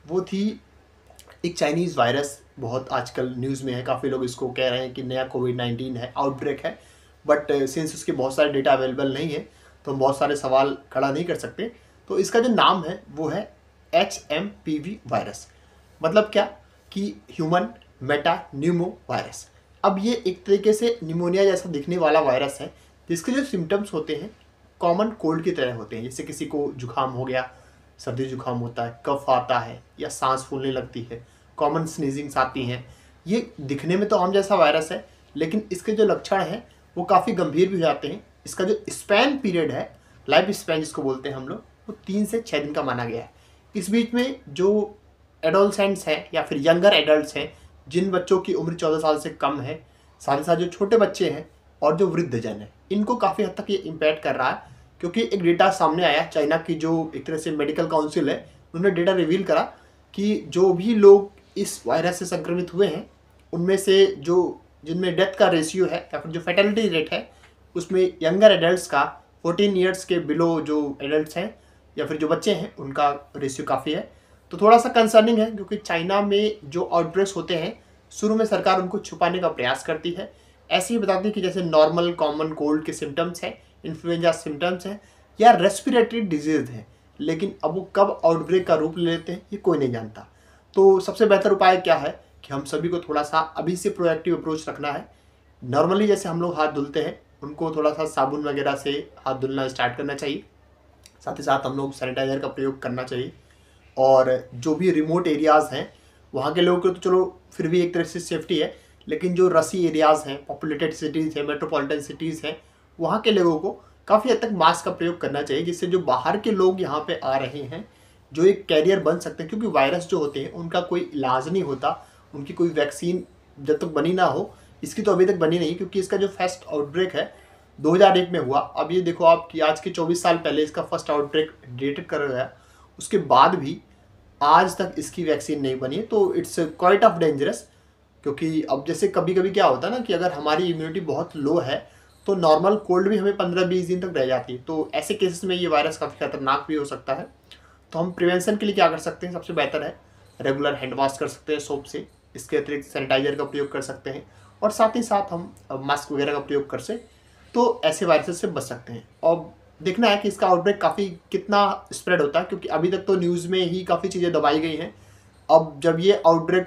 वो थी एक चाइनीज़ वायरस, बहुत आजकल न्यूज़ में है, काफ़ी लोग इसको कह रहे हैं कि नया कोविड-19 है, आउटब्रेक है। बट सिंस उसके बहुत सारे डेटा अवेलेबल नहीं है तो हम बहुत सारे सवाल खड़ा नहीं कर सकते। तो इसका जो नाम है वो है HMPV वायरस। मतलब क्या कि ह्यूमन मेटा न्यूमो वायरस। अब ये एक तरीके से निमोनिया जैसा दिखने वाला वायरस है, जिसके जो सिम्टम्स होते हैं कॉमन कोल्ड की तरह होते हैं। जैसे किसी को जुकाम हो गया, सर्दी जुकाम होता है, कफ आता है या सांस फूलने लगती है, कॉमन स्नीजिंग्स आती हैं। ये दिखने में तो आम जैसा वायरस है, लेकिन इसके जो लक्षण हैं वो काफ़ी गंभीर भी हो जाते हैं। इसका जो स्पैन पीरियड है, लाइफ स्पैन जिसको बोलते हैं हम लोग, वो 3 से 6 दिन का माना गया है। इस बीच में जो एडोलसेंट्स हैं या फिर यंगर एडल्ट्स हैं, जिन बच्चों की उम्र 14 साल से कम है, साथ ही साथ जो छोटे बच्चे हैं और जो वृद्धजन है, इनको काफ़ी हद तक ये इम्पैक्ट कर रहा है। क्योंकि एक डेटा सामने आया, चाइना की जो एक तरह से मेडिकल काउंसिल है, उन्होंने डेटा रिवील करा कि जो भी लोग इस वायरस से संक्रमित हुए हैं, उनमें से जो जिनमें डेथ का रेशियो है या फिर जो फैटेलिटी रेट है, उसमें यंगर एडल्ट्स का 14 ईयर्स के बिलो जो एडल्ट्स हैं या फिर जो बच्चे हैं, उनका रेशियो काफ़ी है। तो थोड़ा सा कंसर्निंग है, क्योंकि चाइना में जो आउटब्रेक्स होते हैं, शुरू में सरकार उनको छुपाने का प्रयास करती है। ऐसे ही बताती है कि जैसे नॉर्मल कॉमन कोल्ड के सिम्टम्स हैं, इन्फ्लुएंजा सिम्टम्स हैं या रेस्पिरेटरी डिजीज़ है, लेकिन अब वो कब आउटब्रेक का रूप ले लेते हैं ये कोई नहीं जानता। तो सबसे बेहतर उपाय क्या है कि हम सभी को थोड़ा सा अभी से प्रोएक्टिव अप्रोच रखना है। नॉर्मली जैसे हम लोग हाथ धुलते हैं, उनको थोड़ा सा साबुन वगैरह से हाथ धुलना स्टार्ट करना चाहिए। साथ ही साथ हम लोग सैनिटाइज़र का प्रयोग करना चाहिए। और जो भी रिमोट एरियाज़ हैं, वहाँ के लोगों को तो चलो फिर भी एक तरह से सेफ्टी है, लेकिन जो रसी एरियाज़ हैं, पॉपुलेटेड सिटीज़ हैं, मेट्रोपॉलिटन सिटीज़ हैं, वहाँ के लोगों को काफ़ी हद तक मास्क का प्रयोग करना चाहिए, जिससे जो बाहर के लोग यहाँ पे आ रहे हैं, जो एक कैरियर बन सकते हैं। क्योंकि वायरस जो होते हैं उनका कोई इलाज नहीं होता, उनकी कोई वैक्सीन जब तक बनी ना हो, इसकी तो अभी तक बनी नहीं, क्योंकि इसका जो फर्स्ट आउटब्रेक है 2001 में हुआ। अब ये देखो आप कि आज के 24 साल पहले इसका फर्स्ट आउटब्रेक डिटेक्ट कर गया, उसके बाद भी आज तक इसकी वैक्सीन नहीं बनी है। तो इट्स क्वाइट ऑफ डेंजरस। क्योंकि अब जैसे कभी कभी क्या होता है ना कि अगर हमारी इम्यूनिटी बहुत लो है, तो नॉर्मल कोल्ड भी हमें 15-20 दिन तक रह जाती है। तो ऐसे केसेस में ये वायरस काफ़ी खतरनाक भी हो सकता है। तो हम प्रिवेंशन के लिए क्या कर सकते हैं? सबसे बेहतर है रेगुलर हैंड वॉश कर सकते हैं सोप से, इसके अतिरिक्त सैनिटाइजर का प्रयोग कर सकते हैं, और साथ ही साथ हम मास्क वगैरह का प्रयोग कर से तो ऐसे वायरसेस से बच सकते हैं। और देखना है कि इसका आउटब्रेक काफ़ी कितना स्प्रेड होता है, क्योंकि अभी तक तो न्यूज़ में ही काफ़ी चीज़ें दबाई गई हैं। अब जब ये आउटब्रेक